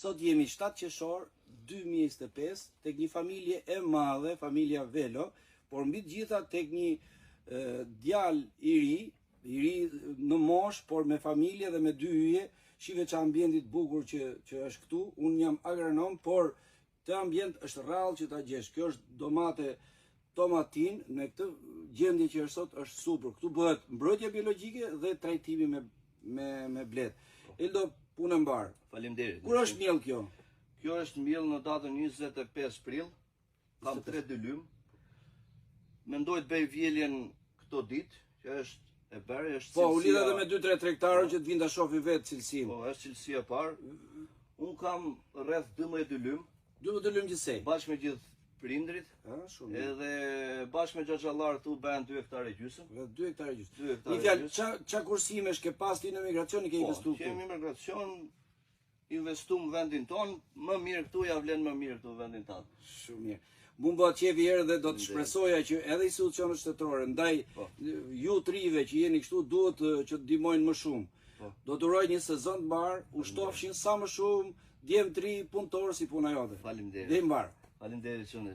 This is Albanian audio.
Sot jemi 7 qershor 2025 tek një familje e madhe, familja Velo, por mbi të gjitha tek një djalë i ri në mosh, por me familje dhe me 2 hyje. Shive që ambientit bukur që është këtu. Unë jam agronom, por të ambient është rrallë që ta gjesh. Kjo është domate tomatin, në këtë gjendje që është sot është super. Këtu bëhet mbrojtje biologjike dhe trajtimi me blet. Eldo, punë mbar. Faleminderit. Kur është miell kjo? Kjo është miell në datën 25 prill. Kam 3 dylym. Mendoj të bëj vjeljen këto ditë, që është e bërë, është po, u lidh edhe me 2-3 tregtarë që të vinë ta shohin vetë cilësinë. Po, është cilësia e parë. Unë kam rreth 12 dylym. 12 dylym gjithsej. Bashkë me gjithë prindrit. Shumë. Edhe bashkë me xhaxhallar këtu bëhen 2 hektarë gjysmë. 2 hektarë gjysmë. Një fjalë, ç'a kursimesh ke pas ti në migracion i ke investuar? Po, kemi migracion, investuam vendin ton, më mirë këtu ja vlen më mirë këtu vendin tan. Shumë mirë. Mund bëhet qefi herë dhe do të shpresoja që edhe institucionet shtetërore ndaj ju trive që jeni kështu duhet që të ndihmojnë më shumë. Do të uroj një sezon të mbar, u shtofshin sa më shumë djem tri punëtor si puna jote. Faleminderit. Dhe mbar. Faleminderit shumë.